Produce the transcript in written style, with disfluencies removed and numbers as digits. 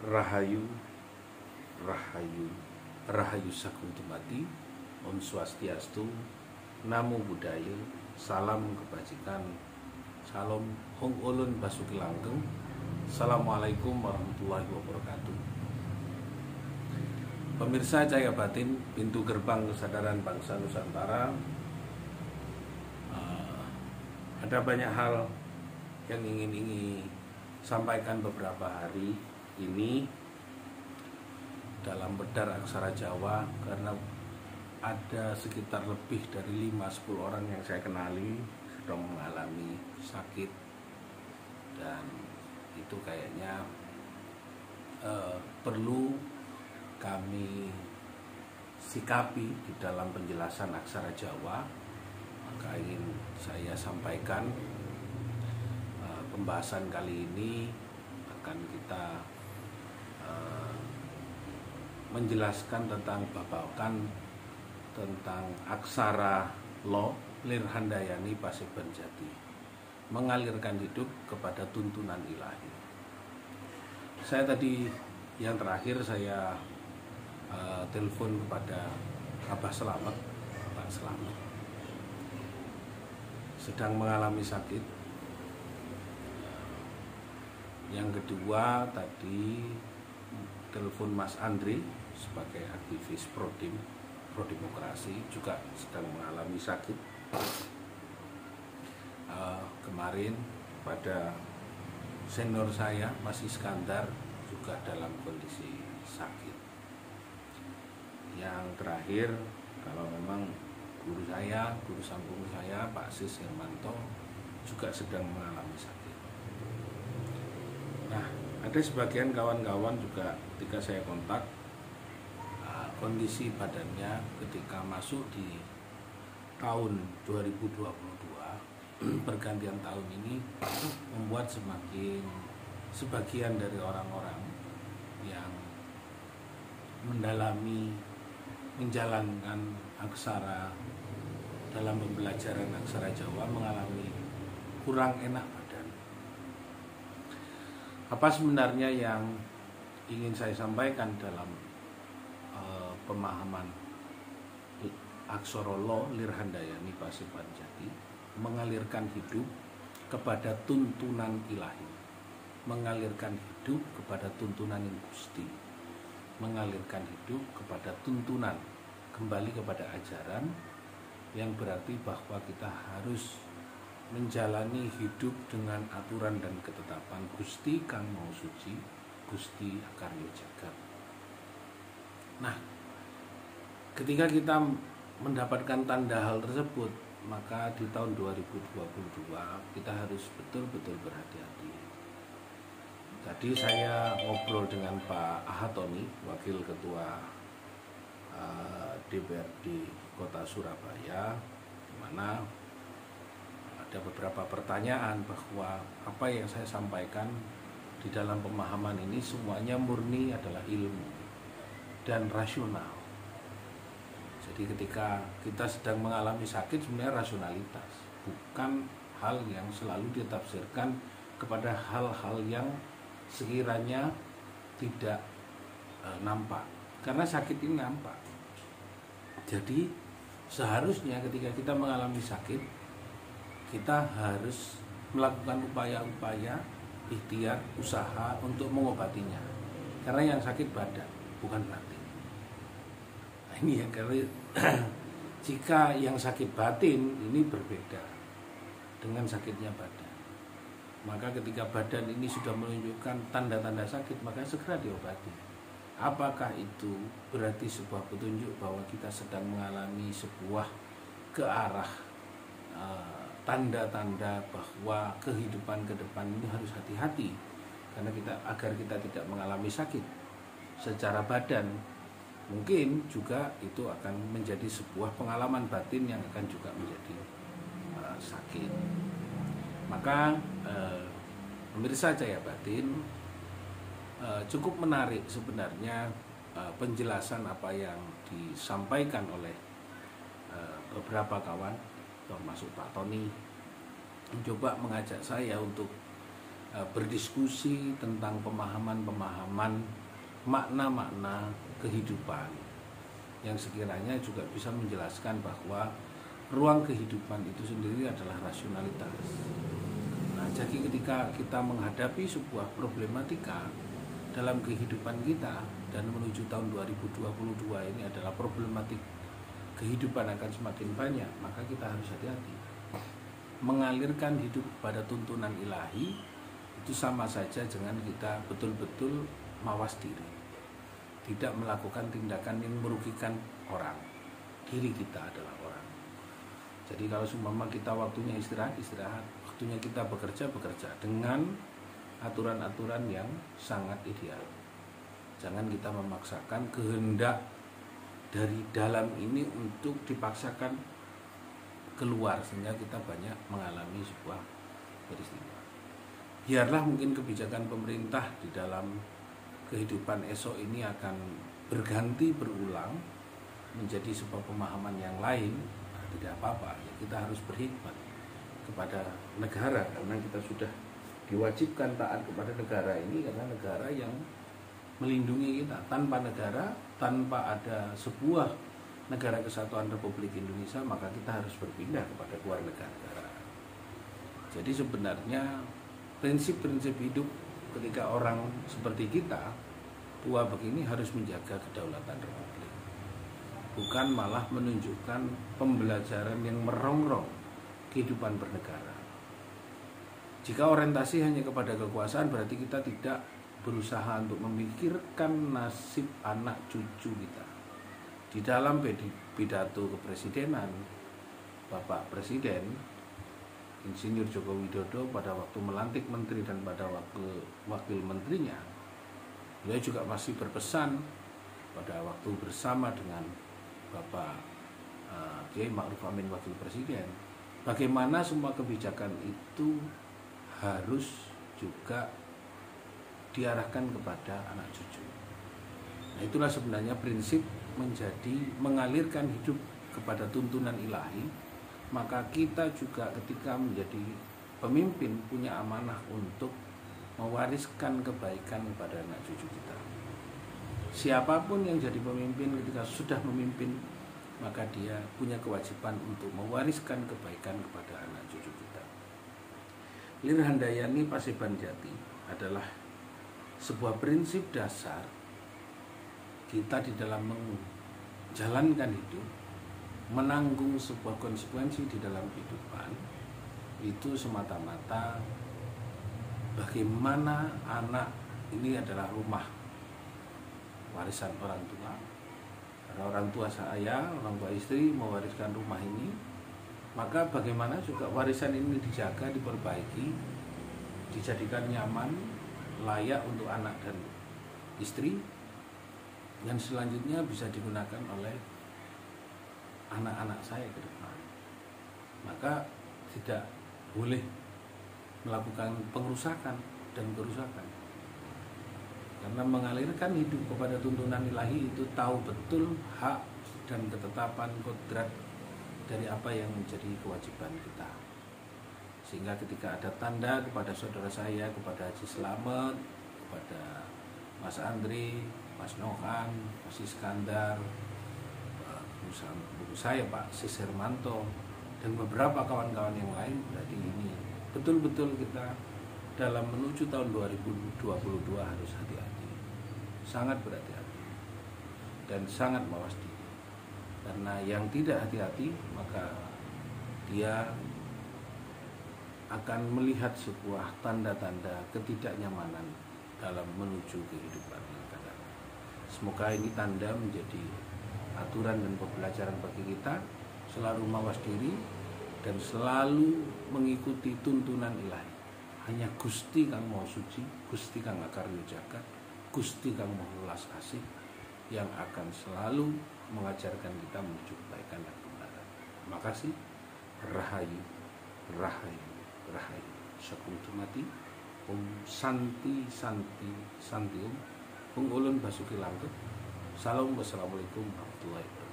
Rahayu, Rahayu, Rahayu Sagung Dumadi, Om Swastiastu, Namo Buddhaya, Salam Kebajikan, Salam Hong Ulun Basuki Langgeng. Assalamualaikum warahmatullahi wabarakatuh. Pemirsa Cahaya Batin, pintu gerbang kesadaran bangsa Nusantara. Ada banyak hal yang ingin sampaikan beberapa hari ini dalam Bedar Aksara Jawa, karena ada sekitar lebih dari 5-10 orang yang saya kenali sedang mengalami sakit, dan itu kayaknya perlu kami sikapi di dalam penjelasan aksara Jawa. Maka ingin saya sampaikan, pembahasan kali ini akan kita menjelaskan tentang babakan tentang aksara Lo Lirhandayani Paseban Jati, mengalirkan hidup kepada tuntunan ilahi. Saya tadi yang terakhir saya telepon kepada Abah Selamat, Pak Selamat sedang mengalami sakit. Yang kedua tadi telepon Mas Andri sebagai aktivis pro-demokrasi, juga sedang mengalami sakit. Kemarin pada senior saya Mas Iskandar juga dalam kondisi sakit. Yang terakhir, kalau memang guru sambung saya Pak Sis Hermanto juga sedang mengalami sakit. Nah, ada sebagian kawan-kawan juga ketika saya kontak, kondisi badannya ketika masuk di tahun 2022 pergantian tahun ini membuat sebagian dari orang-orang yang menjalankan aksara dalam pembelajaran aksara Jawa mengalami kurang enak badan. Apa sebenarnya yang ingin saya sampaikan dalam pemahaman aksara Lo Lirhandayani Paseban Jati, mengalirkan hidup kepada tuntunan ilahi, mengalirkan hidup kepada tuntunan yang Gusti, mengalirkan hidup kepada tuntunan kembali kepada ajaran, yang berarti bahwa kita harus menjalani hidup dengan aturan dan ketetapan Gusti Kang Maha Suci, Gusti Akarya Jagat. Nah, ketika kita mendapatkan tanda hal tersebut, maka di tahun 2022 kita harus betul-betul berhati-hati. Tadi saya ngobrol dengan Pak Ahatoni, Wakil Ketua DPRD Kota Surabaya, di mana ada beberapa pertanyaan bahwa apa yang saya sampaikan di dalam pemahaman ini semuanya murni adalah ilmu dan rasional. Jadi ketika kita sedang mengalami sakit, sebenarnya rasionalitas, bukan hal yang selalu ditafsirkan kepada hal-hal yang sekiranya tidak nampak, karena sakit ini nampak. Jadi seharusnya ketika kita mengalami sakit, kita harus melakukan upaya-upaya, ikhtiar, usaha untuk mengobatinya, karena yang sakit badan, bukan batin. Nah, ini ya, karena jika yang sakit batin ini berbeda dengan sakitnya badan, maka ketika badan ini sudah menunjukkan tanda-tanda sakit, maka segera diobati. Apakah itu berarti sebuah petunjuk bahwa kita sedang mengalami sebuah ke arah tanda-tanda bahwa kehidupan ke depan ini harus hati-hati, karena agar kita tidak mengalami sakit secara badan. Mungkin juga itu akan menjadi sebuah pengalaman batin yang akan juga menjadi sakit. Maka pemirsa Cahaya Batin, cukup menarik sebenarnya penjelasan apa yang disampaikan oleh beberapa kawan, termasuk Pak Tony, mencoba mengajak saya untuk berdiskusi tentang pemahaman-pemahaman makna-makna kehidupan yang sekiranya juga bisa menjelaskan bahwa ruang kehidupan itu sendiri adalah rasionalitas. Nah, jadi ketika kita menghadapi sebuah problematika dalam kehidupan kita dan menuju tahun 2022 ini adalah problematik kehidupan akan semakin banyak, maka kita harus hati-hati. Mengalirkan hidup pada tuntunan ilahi itu sama saja dengan kita betul-betul mawas diri, tidak melakukan tindakan yang merugikan orang. Diri kita adalah orang. Jadi kalau seumpama kita waktunya istirahat, waktunya kita bekerja dengan aturan-aturan yang sangat ideal. Jangan kita memaksakan kehendak dari dalam ini untuk dipaksakan keluar sehingga kita banyak mengalami sebuah peristiwa. Biarlah mungkin kebijakan pemerintah di dalam kehidupan esok ini akan berganti berulang menjadi sebuah pemahaman yang lain. Nah, tidak apa-apa, ya, kita harus berhikmat kepada negara karena kita sudah diwajibkan taat kepada negara ini karena negara yang melindungi kita. Tanpa negara, tanpa ada sebuah negara kesatuan Republik Indonesia, maka kita harus berpindah kepada kewarganegaraan. Jadi sebenarnya prinsip-prinsip hidup ketika orang seperti kita tua begini harus menjaga kedaulatan Republik, bukan malah menunjukkan pembelajaran yang merongrong kehidupan bernegara. Jika orientasi hanya kepada kekuasaan, berarti kita tidak berusaha untuk memikirkan nasib anak cucu kita. Di dalam pidato kepresidenan Bapak Presiden Insinyur Joko Widodo pada waktu melantik menteri dan pada wakil menterinya, beliau juga masih berpesan pada waktu bersama dengan Bapak Kiai Ma'ruf Amin Wakil Presiden, bagaimana semua kebijakan itu harus juga diarahkan kepada anak cucu. Nah, itulah sebenarnya prinsip mengalirkan hidup kepada tuntunan ilahi. Maka kita juga ketika menjadi pemimpin punya amanah untuk mewariskan kebaikan kepada anak cucu kita. Siapapun yang jadi pemimpin ketika sudah memimpin, maka dia punya kewajiban untuk mewariskan kebaikan kepada anak cucu kita. Lir Handayani Paseban Jati adalah sebuah prinsip dasar kita di dalam menjalankan hidup, menanggung sebuah konsekuensi di dalam kehidupan itu semata-mata bagaimana anak ini adalah rumah warisan orang tua. Karena orang tua saya, orang tua istri mewariskan rumah ini, maka bagaimana juga warisan ini dijaga, diperbaiki, dijadikan nyaman, layak untuk anak dan istri, dan selanjutnya bisa digunakan oleh anak-anak saya ke depan. Maka tidak boleh melakukan pengerusakan dan kerusakan, karena mengalirkan hidup kepada tuntunan ilahi itu tahu betul hak dan ketetapan kodrat dari apa yang menjadi kewajiban kita. Sehingga ketika ada tanda kepada saudara saya, kepada Haji Slamet, kepada Mas Andri, Mas Nohan, Mas Iskandar, buku saya Pak Sis Hermanto, dan beberapa kawan-kawan yang lain, berarti ini betul-betul kita dalam menuju tahun 2022 harus hati-hati, sangat berhati-hati dan sangat mawas diri. Karena yang tidak hati-hati maka dia akan melihat sebuah tanda-tanda ketidaknyamanan dalam menuju kehidupan yang akan datang. Semoga ini tanda menjadi aturan dan pembelajaran bagi kita, selalu mawas diri dan selalu mengikuti tuntunan ilahi. Hanya Gusti kang Maha Suci, Gusti kang Akarya Jagat, Gusti kang Maha Welas Asih yang akan selalu mengajarkan kita menuju kebaikan dan kebenaran. Terima kasih. Rahayu, rahayu, rahayu. Sakuntum mati. Santi, santi, santium. Ulun Basuki Langkut. Salam, wassalamualaikum warahmatullahi wabarakatuh.